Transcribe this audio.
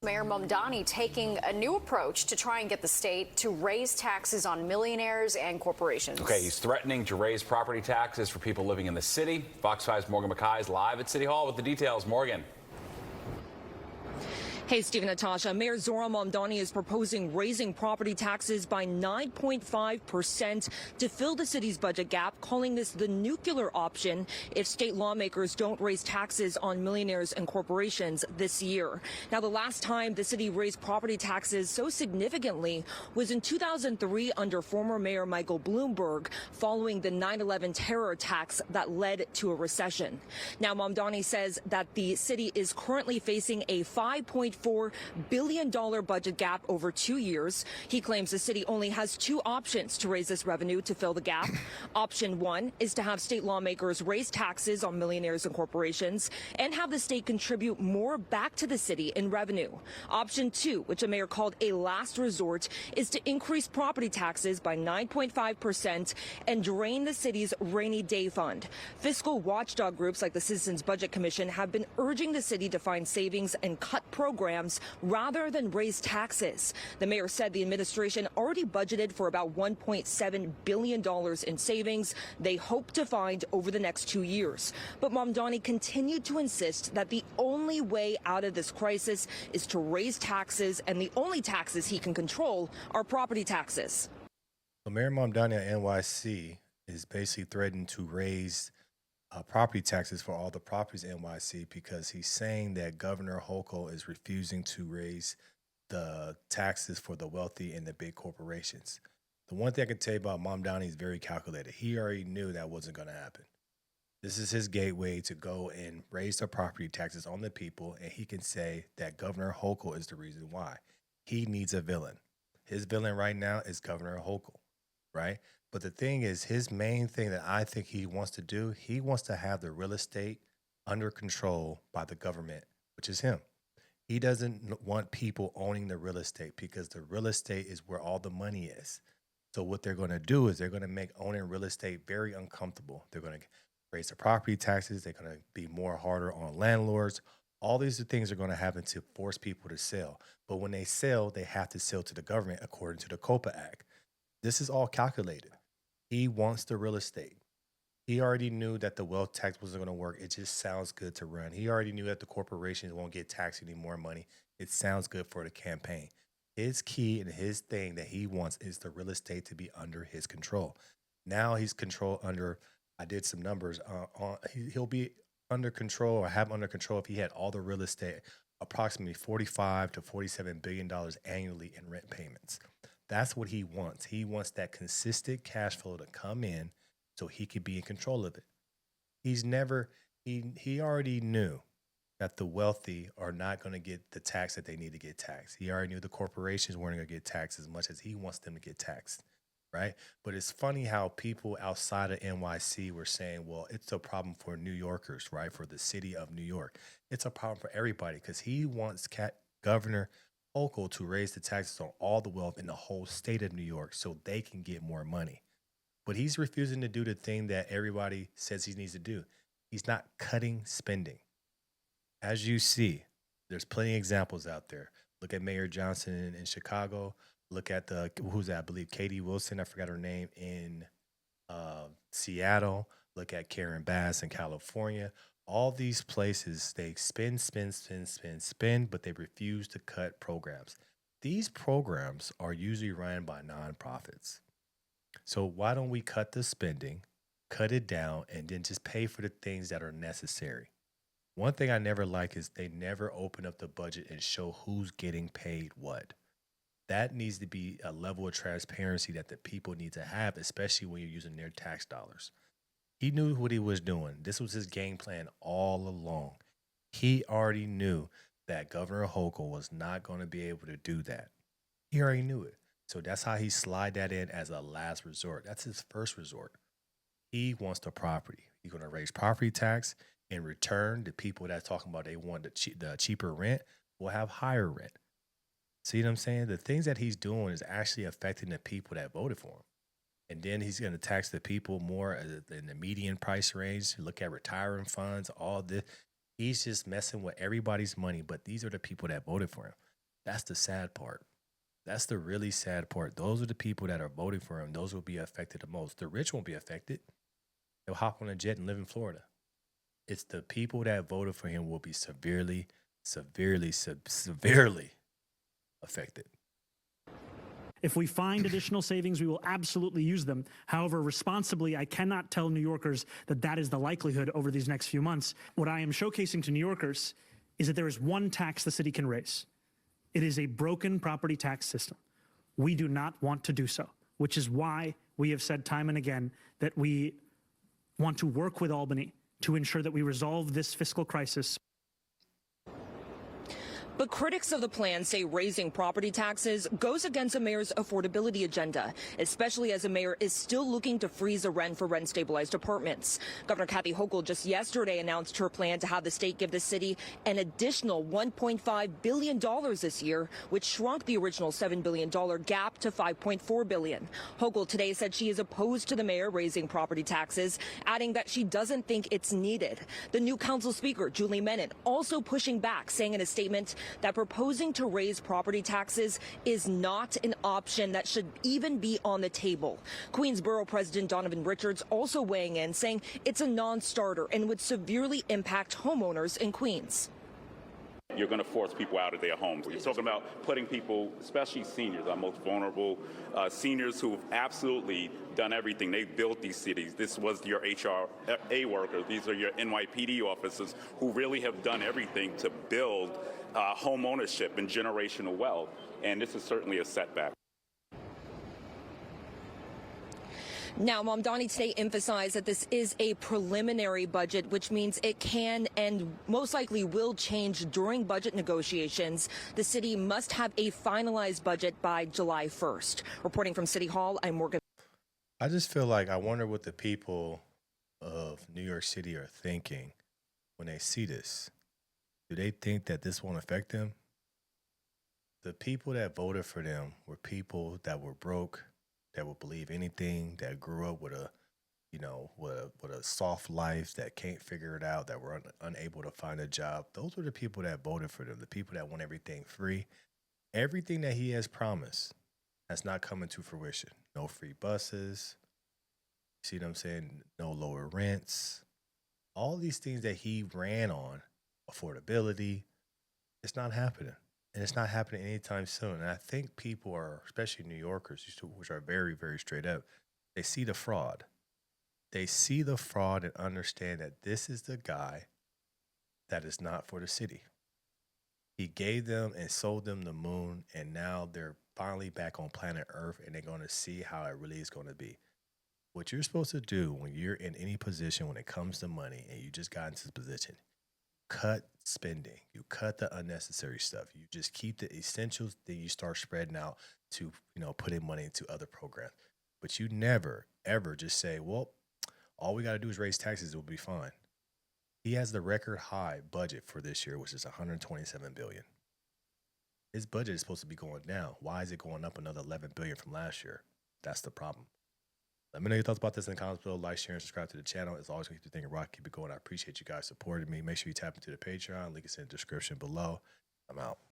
Mayor Mamdani taking a new approach to try and get the state to raise taxes on millionaires and corporations. Okay, he's threatening to raise property taxes for people living in the city. Fox 5's Morgan McKay is live at City Hall with the details. Morgan. Hey, Steve and Natasha. Mayor Zohran Mamdani is proposing raising property taxes by 9.5% to fill the city's budget gap, calling this the nuclear option if state lawmakers don't raise taxes on millionaires and corporations this year. Now, the last time the city raised property taxes so significantly was in 2003 under former Mayor Michael Bloomberg, following the 9/11 terror attacks that led to a recession. Now, Mamdani says that the city is currently facing a $5.4 billion budget gap over 2 years. He claims the city only has two options to raise this revenue to fill the gap. Option one is to have state lawmakers raise taxes on millionaires and corporations and have the state contribute more back to the city in revenue. Option two, which the mayor called a last resort, is to increase property taxes by 9.5% and drain the city's rainy day fund. Fiscal watchdog groups like the Citizens Budget Commission have been urging the city to find savings and cut programs rather than raise taxes. The mayor said the administration already budgeted for about $1.7 billion in savings they hope to find over the next 2 years. But Mamdani continued to insist that the only way out of this crisis is to raise taxes, and the only taxes he can control are property taxes. So Mayor Mamdani at NYC is basically threatening to raise property taxes for all the properties in NYC because he's saying that Governor Hochul is refusing to raise the taxes for the wealthy and the big corporations. The one thing I can tell you about Mamdani is very calculated. He already knew that wasn't going to happen. This is his gateway to go and raise the property taxes on the people, and he can say that Governor Hochul is the reason why. He needs a villain. His villain right now is Governor Hochul, right? But the thing is, his main thing that I think he wants to do, he wants to have the real estate under control by the government, which is him. He doesn't want people owning the real estate because the real estate is where all the money is. So what they're going to do is they're going to make owning real estate very uncomfortable. They're going to raise the property taxes. They're going to be more harder on landlords. All these things are going to happen to force people to sell. But when they sell, they have to sell to the government according to the COPA Act. This is all calculated. He wants the real estate. He already knew that the wealth tax wasn't going to work. It just sounds good to run. He already knew that the corporations won't get taxed any more money. It sounds good for the campaign. His key and his thing that he wants is the real estate to be under his control. Now he's control under, I did some numbers, he'll be under control or have under control if he had all the real estate, approximately $45 to $47 billion annually in rent payments. That's what he wants. He wants that consistent cash flow to come in so he could be in control of it. He already knew that the wealthy are not going to get the tax that they need to get taxed. He already knew the corporations weren't going to get taxed as much as he wants them to get taxed, right? But it's funny how people outside of NYC were saying, well, it's a problem for New Yorkers, right? For the city of New York. It's a problem for everybody because he wants Governor Hochul to raise the taxes on all the wealth in the whole state of New York so they can get more money. But he's refusing to do the thing that everybody says he needs to do. He's not cutting spending. As you see, there's plenty of examples out there. Look at Mayor Johnson in Chicago. Look at who's that? I believe Katie Wilson, I forgot her name, in Seattle. Look at Karen Bass in California. All these places, they spend, but they refuse to cut programs. These programs are usually run by nonprofits. So why don't we cut the spending, cut it down, and then just pay for the things that are necessary? One thing I never like is they never open up the budget and show who's getting paid what. That needs to be a level of transparency that the people need to have, especially when you're using their tax dollars. He knew what he was doing. This was his game plan all along. He already knew that Governor Hochul was not going to be able to do that. He already knew it. So that's how he slid that in as a last resort. That's his first resort. He wants the property. He's going to raise property tax. In return, the people that's talking about they want the cheaper rent will have higher rent. See what I'm saying? The things that he's doing is actually affecting the people that voted for him. And then he's going to tax the people more in the median price range. Look at retirement funds, all this. He's just messing with everybody's money, but these are the people that voted for him. That's the sad part. That's the really sad part. Those are the people that are voting for him. Those will be affected the most. The rich won't be affected. They'll hop on a jet and live in Florida. It's the people that voted for him will be severely affected. If we find additional savings, we will absolutely use them. However, responsibly, I cannot tell New Yorkers that that is the likelihood over these next few months. What I am showcasing to New Yorkers is that there is one tax the city can raise. It is a broken property tax system. We do not want to do so, which is why we have said time and again that we want to work with Albany to ensure that we resolve this fiscal crisis. But critics of the plan say raising property taxes goes against the mayor's affordability agenda, especially as the mayor is still looking to freeze the rent for rent-stabilized apartments. Governor Kathy Hochul just yesterday announced her plan to have the state give the city an additional $1.5 billion this year, which shrunk the original $7 billion gap to $5.4 billion. Hochul today said she is opposed to the mayor raising property taxes, adding that she doesn't think it's needed. The new council speaker, Julie Menon, also pushing back, saying in a statement that proposing to raise property taxes is not an option that should even be on the table. Queensborough President Donovan Richards also weighing in, saying it's a non-starter and would severely impact homeowners in Queens. You're going to force people out of their homes. You're talking about putting people, especially seniors, our most vulnerable seniors who've absolutely done everything. They've built these cities. This was your HRA workers. These are your NYPD officers who really have done everything to build home ownership and generational wealth. And this is certainly a setback. Now, Mamdani today emphasized that this is a preliminary budget, which means it can and most likely will change during budget negotiations. The city must have a finalized budget by July 1st. Reporting from City Hall, I'm Morgan. I just feel like I wonder what the people of New York City are thinking when they see this. Do they think that this won't affect them? The people that voted for them were people that were broke, that would believe anything, that grew up with a, with a soft life, that can't figure it out, that were unable to find a job. Those were the people that voted for them, the people that want everything free. Everything that he has promised has not come into fruition. No free buses. See what I'm saying? No lower rents. All these things that he ran on, affordability, it's not happening. And it's not happening anytime soon. And I think people are, especially New Yorkers, which are very, very straight up, they see the fraud. They see the fraud and understand that this is the guy that is not for the city. He gave them and sold them the moon, and now they're finally back on planet Earth, and they're going to see how it really is going to be. What you're supposed to do when you're in any position when it comes to money and you just got into this position, cut spending. You cut the unnecessary stuff. You just keep the essentials, then you start spreading out to, putting money into other programs. But you never, ever just say, well, all we got to do is raise taxes, it will be fine. He has the record high budget for this year, which is $127 billion. His budget is supposed to be going down. Why is it going up another $11 billion from last year? That's the problem. Let me know your thoughts about this in the comments below. Like, share, and subscribe to the channel. As always, keep the thing rock, keep it going. I appreciate you guys supporting me. Make sure you tap into the Patreon. Link is in the description below. I'm out.